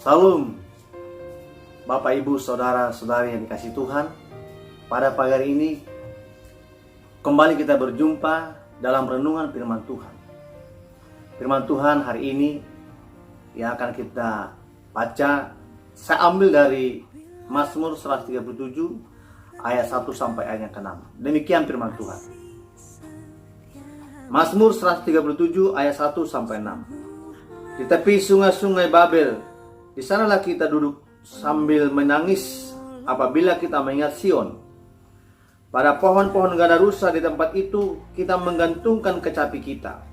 Salam Bapak Ibu Saudara-saudari yang dikasihi Tuhan. Pada pagi hari ini kembali kita berjumpa dalam renungan firman Tuhan. Firman Tuhan hari ini yang akan kita baca, saya ambil dari Mazmur 137 ayat 1 sampai ayat yang ke-6. Demikian firman Tuhan. Mazmur 137 ayat 1 sampai 6. Di tepi sungai-sungai Babel, di sanalah kita duduk sambil menangis apabila kita mengingat Sion. Pada pohon-pohon gada rusa di tempat itu kita menggantungkan kecapi kita.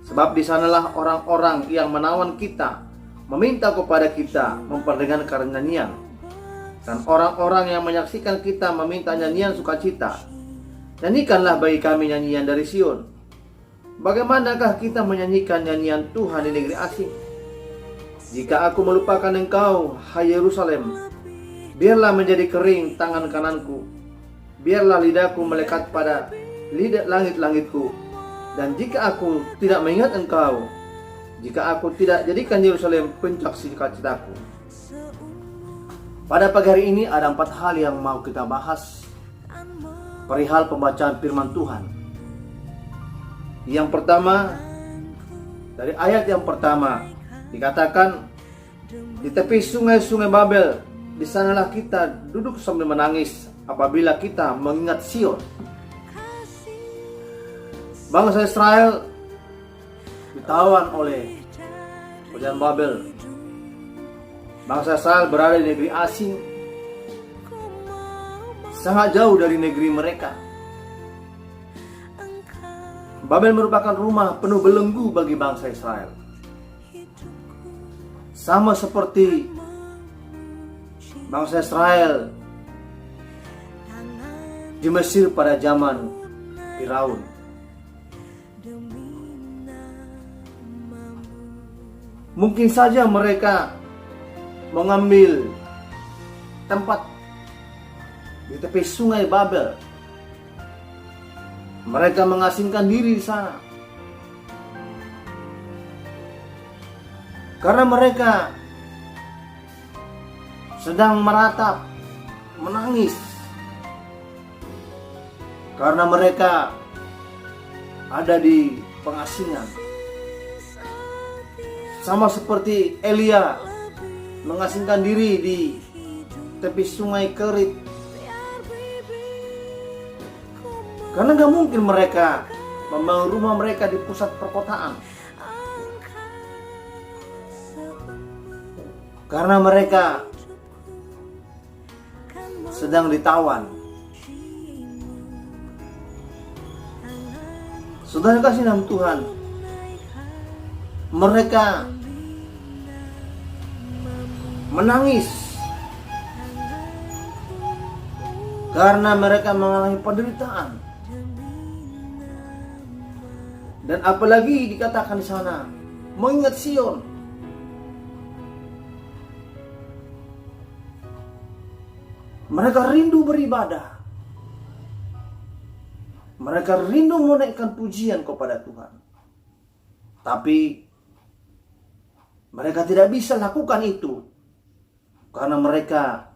Sebab di sanalah orang-orang yang menawan kita meminta kepada kita memperdengarkan nyanyian. Dan orang-orang yang menyaksikan kita meminta nyanyian sukacita. Nyanyikanlah bagi kami nyanyian dari Sion. Bagaimanakah kita menyanyikan nyanyian Tuhan di negeri asing? Jika aku melupakan engkau, hai Yerusalem, biarlah menjadi kering tangan kananku. Biarlah lidahku melekat pada lidah langit-langitku. Dan jika aku tidak mengingat engkau, jika aku tidak jadikan Yerusalem puncak sukacitaku. Pada pagi hari ini ada 4 hal yang mau kita bahas perihal pembacaan firman Tuhan. Yang pertama, dari ayat yang pertama dikatakan, di tepi sungai-sungai Babel, di sanalah kita duduk sambil menangis apabila kita mengingat Sion. Bangsa Israel ditawan oleh kerajaan Babel. Bangsa Israel berada di negeri asing, sangat jauh dari negeri mereka. Babel merupakan rumah penuh belenggu bagi bangsa Israel. Sama seperti bangsa Israel di Mesir pada zaman Firaun. Mungkin saja mereka mengambil tempat di tepi sungai Babel. Mereka mengasingkan diri di sana. Karena mereka sedang meratap, menangis. Karena mereka ada di pengasingan. Sama seperti Elia mengasingkan diri di tepi sungai Kerit. Karena gak mungkin mereka membangun rumah mereka di pusat perkotaan. Karena mereka sedang ditawan. Saudara kasih dalam Tuhan, mereka menangis karena mereka mengalami penderitaan. Dan apalagi dikatakan di sana, mengingat Sion. Mereka rindu beribadah. Mereka rindu menaikkan pujian kepada Tuhan. Tapi mereka tidak bisa lakukan itu karena mereka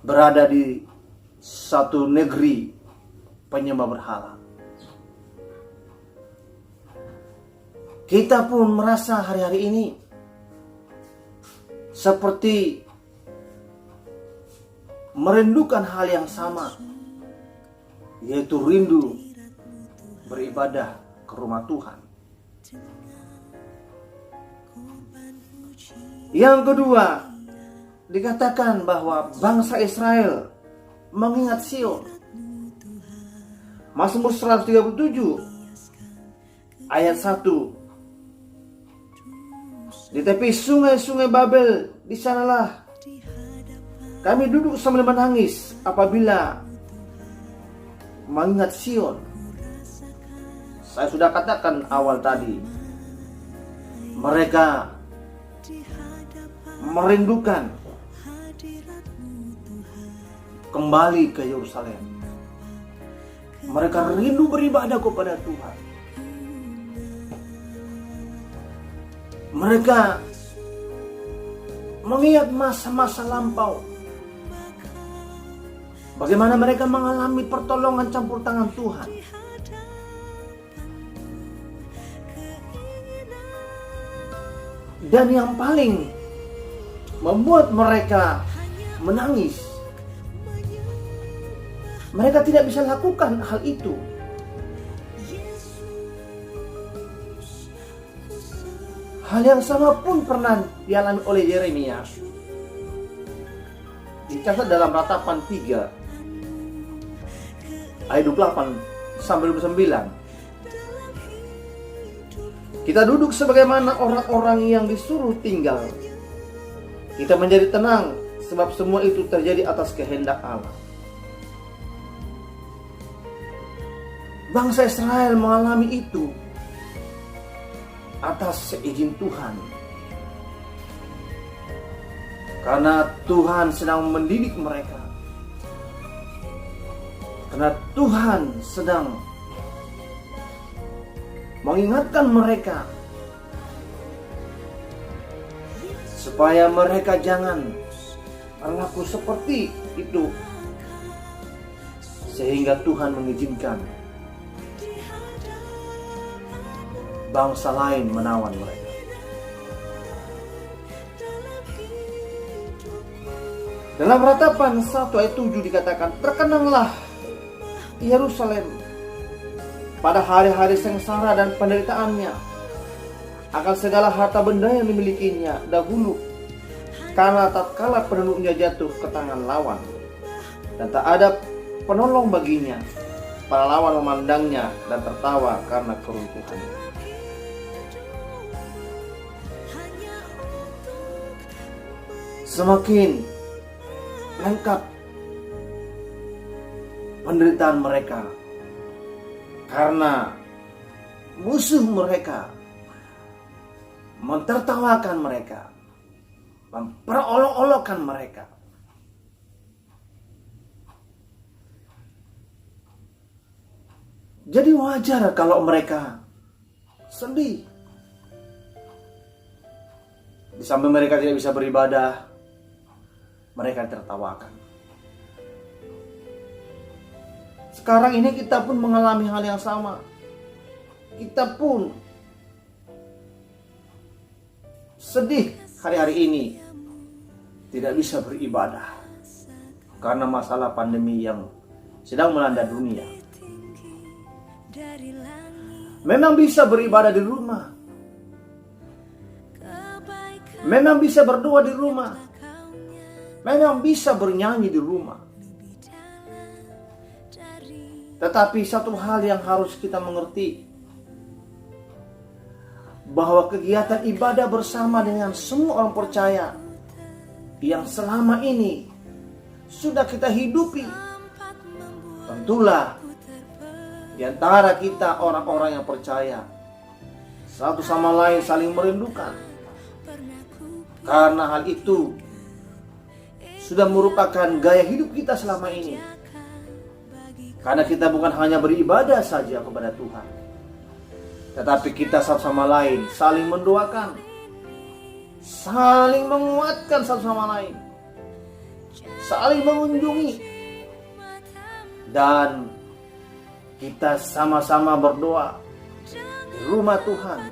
berada di satu negeri penyembah berhala. Kita pun merasa hari-hari ini seperti merindukan hal yang sama, yaitu rindu beribadah ke rumah Tuhan. Yang kedua, dikatakan bahwa bangsa Israel mengingat Sion. Mazmur 137 ayat 1. Di tepi sungai-sungai Babel, di sanalah kami duduk sambil menangis apabila mengingat Sion. Saya sudah katakan awal tadi, mereka merindukan kembali ke Yerusalem. Mereka rindu beribadah kepada Tuhan. Mereka mengingat masa-masa lampau, bagaimana mereka mengalami pertolongan campur tangan Tuhan. Dan yang paling membuat mereka menangis, mereka tidak bisa lakukan hal itu. Hal yang sama pun pernah dialami oleh Yeremia. Dicatat dalam Ratapan 3 ayat 28 sampai 29. Kita duduk sebagaimana orang-orang yang disuruh tinggal. Kita menjadi tenang sebab semua itu terjadi atas kehendak Allah. Bangsa Israel mengalami itu atas seizin Tuhan. Karena Tuhan sedang mendidik mereka. Karena Tuhan sedang mengingatkan mereka supaya mereka jangan berlaku seperti itu, sehingga Tuhan mengizinkan bangsa lain menawan mereka. Dalam Ratapan 1 ayat 7 dikatakan, terkenanglah Yerusalem pada hari-hari sengsara dan penderitaannya akan segala harta benda yang dimilikinya dahulu, karena tatkala penduduknya jatuh ke tangan lawan dan tak ada penolong baginya, para lawan memandangnya dan tertawa karena keruntuhannya. Semakin lengkap penderitaan mereka karena musuh mereka mentertawakan mereka, memperolok-olokkan mereka. Jadi wajar kalau mereka sedih. Di samping mereka tidak bisa beribadah, mereka tertawakan. Sekarang ini kita pun mengalami hal yang sama. Kita pun sedih hari-hari ini tidak bisa beribadah karena masalah pandemi yang sedang melanda dunia. Memang bisa beribadah di rumah, memang bisa berdoa di rumah, memang bisa bernyanyi di rumah. Tetapi satu hal yang harus kita mengerti, bahwa kegiatan ibadah bersama dengan semua orang percaya yang selama ini sudah kita hidupi, tentulah di antara kita orang-orang yang percaya satu sama lain saling merindukan. Karena hal itu sudah merupakan gaya hidup kita selama ini. Karena kita bukan hanya beribadah saja kepada Tuhan, tetapi kita satu sama lain saling mendoakan, saling menguatkan satu sama lain, saling mengunjungi, dan kita sama-sama berdoa di rumah Tuhan,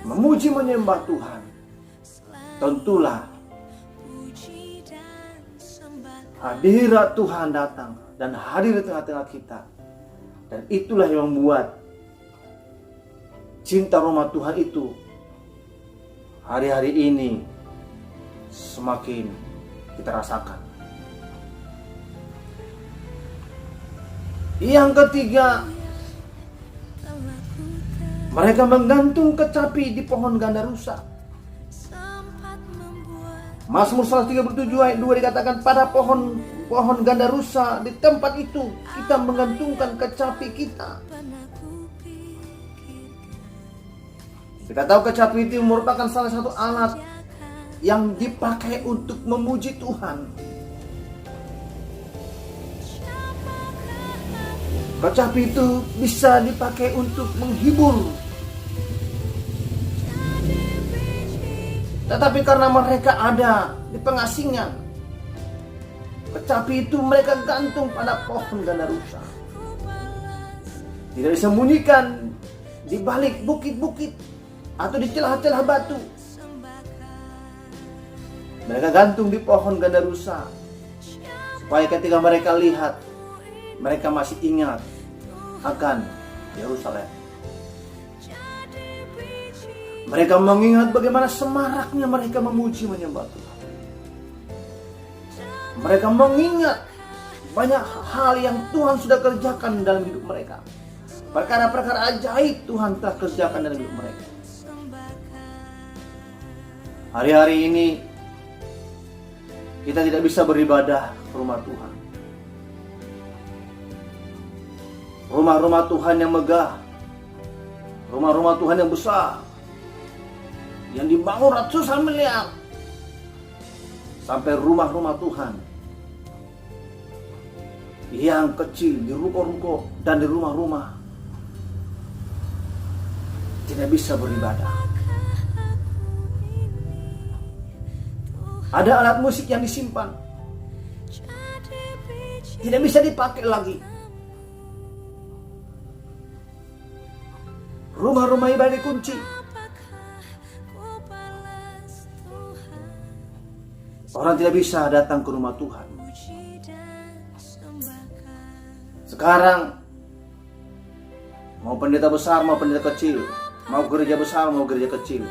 memuji menyembah Tuhan. Tentulah hadirat Tuhan datang dan hadir di tengah-tengah kita. Dan itulah yang membuat cinta rumah Tuhan itu hari-hari ini semakin kita rasakan. Yang ketiga, mereka menggantung kecapi di pohon ganda rusa. Mazmur 137 ayat 2 dikatakan, pada pohon ganda rusa di tempat itu kita menggantungkan kecapi kita. Kita tahu kecapi itu merupakan salah satu alat yang dipakai untuk memuji Tuhan. Kecapi itu bisa dipakai untuk menghibur. Tetapi karena mereka ada di pengasingan, kecapi itu mereka gantung pada pohon ganda rusa. Tidak disembunyikan di balik bukit-bukit atau di celah-celah batu. Mereka gantung di pohon ganda rusa, supaya ketika mereka lihat, mereka masih ingat akan Yerusalem. Mereka mengingat bagaimana semaraknya mereka memuji menyembah Tuhan. Mereka mengingat banyak hal yang Tuhan sudah kerjakan dalam hidup mereka. Perkara-perkara ajaib Tuhan telah kerjakan dalam hidup mereka. Hari-hari ini kita tidak bisa beribadah ke rumah Tuhan. Rumah-rumah Tuhan yang megah, rumah-rumah Tuhan yang besar, yang dibangun ratusan miliar, sampai rumah-rumah Tuhan yang kecil di ruko-ruko dan di rumah-rumah tidak bisa beribadah. Ada alat musik yang disimpan, tidak bisa dipakai lagi. Rumah-rumah ibadah dikunci. Orang tidak bisa datang ke rumah Tuhan. Sekarang mau pendeta besar, mau pendeta kecil, mau gereja besar, mau gereja kecil,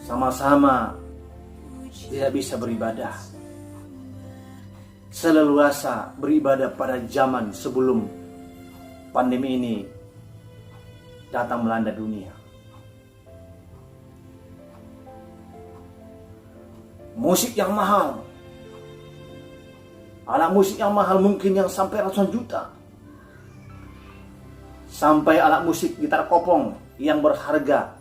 sama-sama tidak bisa beribadah seleluasa beribadah pada zaman sebelum pandemi ini datang melanda dunia. Musik yang mahal, alat musik yang mahal mungkin yang sampai ratusan juta, sampai alat musik gitar kopong yang berharga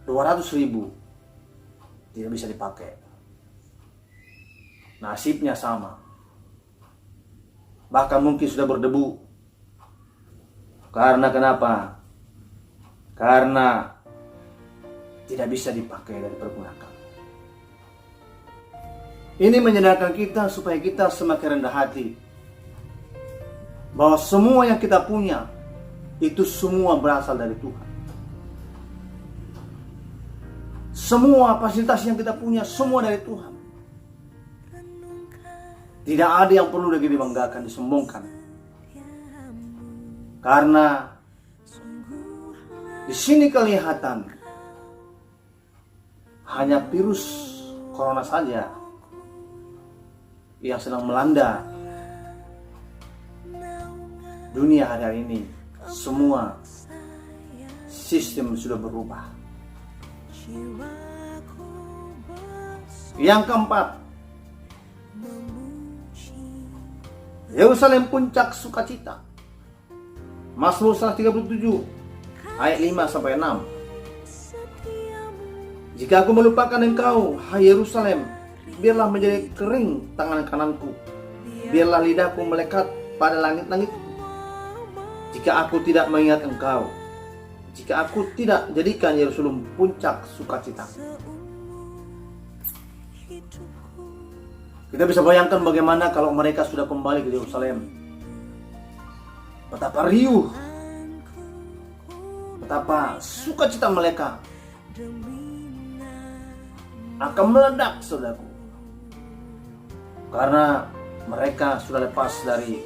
200.000 tidak bisa dipakai. Nasibnya sama, bahkan mungkin sudah berdebu. Karena kenapa? Karena tidak bisa dipakai dan dipergunakan. Ini menyadarkan kita supaya kita semakin rendah hati, bahwa semua yang kita punya itu semua berasal dari Tuhan. Semua fasilitas yang kita punya semua dari Tuhan. Tidak ada yang perlu lagi dibanggakan, disombongkan. Karena di sini kelihatan hanya virus corona saja yang sedang melanda dunia hari ini. Semua sistem sudah berubah. Yang keempat, Yerusalem puncak sukacita. Mazmur 137 ayat 5-6. Jika aku melupakan engkau, hai Yerusalem, biarlah menjadi kering tangan kananku, biarlah lidahku melekat pada langit-langit. Jika aku tidak mengingat engkau, jika aku tidak jadikan Yerusalem puncak sukacita. Kita bisa bayangkan bagaimana kalau mereka sudah kembali ke Yerusalem. Betapa riuh, betapa sukacita mereka akan meledak, saudaraku. Karena mereka sudah lepas dari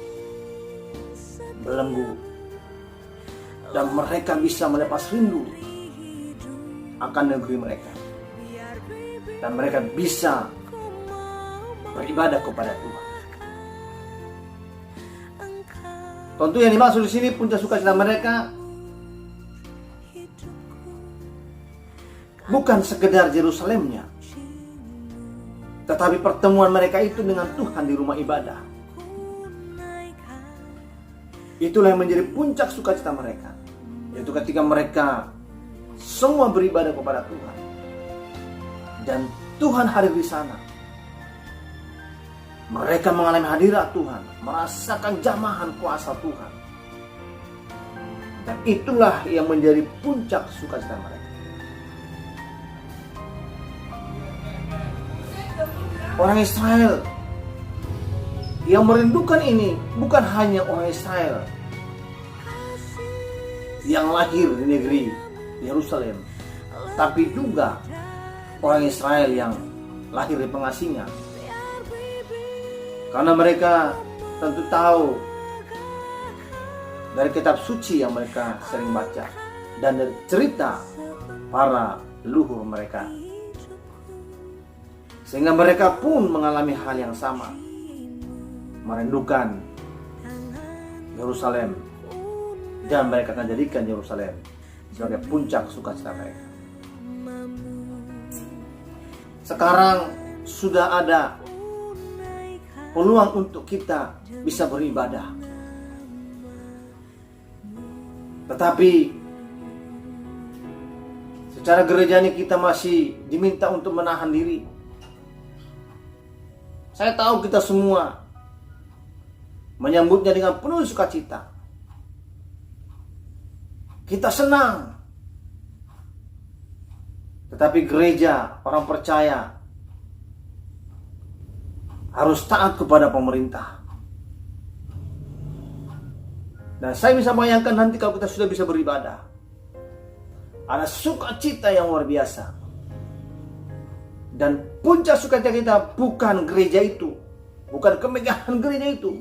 belenggu, dan mereka bisa melepas rindu akan negeri mereka, dan mereka bisa beribadah kepada Tuhan. Tentu yang dimaksud di sini puncak sukacita mereka bukan sekedar Yerusalemnya, tetapi pertemuan mereka itu dengan Tuhan di rumah ibadah. Itulah yang menjadi puncak sukacita mereka, yaitu ketika mereka semua beribadah kepada Tuhan dan Tuhan hadir di sana. Mereka mengalami hadirat Tuhan, merasakan jamahan kuasa Tuhan. Dan itulah yang menjadi puncak sukacita mereka. Orang Israel yang merindukan ini bukan hanya orang Israel yang lahir di negeri Yerusalem, tapi juga orang Israel yang lahir di pengasihnya. Karena mereka tentu tahu dari kitab suci yang mereka sering baca dan dari cerita para leluhur mereka, sehingga mereka pun mengalami hal yang sama, merindukan Yerusalem, dan mereka akan jadikan Yerusalem sebagai puncak sukacita mereka. Sekarang sudah ada peluang untuk kita bisa beribadah, tetapi secara gereja ini kita masih diminta untuk menahan diri. Saya tahu kita semua menyambutnya dengan penuh sukacita. Kita senang. Tetapi gereja, orang percaya harus taat kepada pemerintah. Dan saya bisa bayangkan nanti kalau kita sudah bisa beribadah, ada sukacita yang luar biasa. Dan puncak sukacita kita bukan gereja itu, bukan kemegahan gereja itu,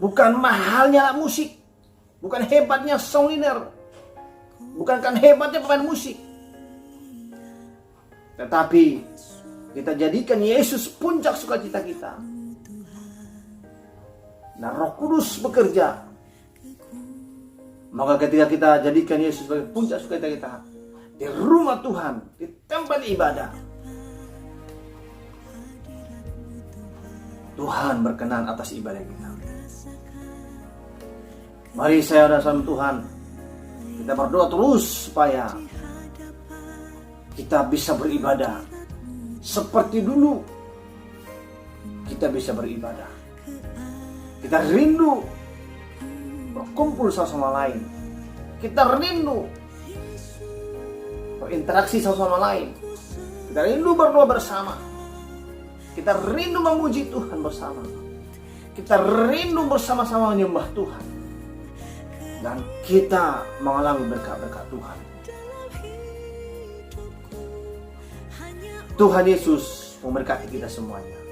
bukan mahalnya musik, bukan hebatnya song leader, bukan kan hebatnya pemain musik, tetapi kita jadikan Yesus puncak sukacita kita. Nah, Roh Kudus bekerja. Maka ketika kita jadikan Yesus sebagai puncak sukacita kita di rumah Tuhan, di tempat ibadah, Tuhan berkenan atas ibadah kita. Mari saya dan sama Tuhan, kita berdoa terus supaya kita bisa beribadah seperti dulu kita bisa beribadah. Kita rindu berkumpul satu sama lain. Kita rindu berinteraksi satu sama lain. Kita rindu berdoa bersama. Kita rindu memuji Tuhan bersama. Kita rindu bersama-sama menyembah Tuhan. Dan kita mengalami berkat-berkat Tuhan. Tuhan Yesus memberkati kita semuanya.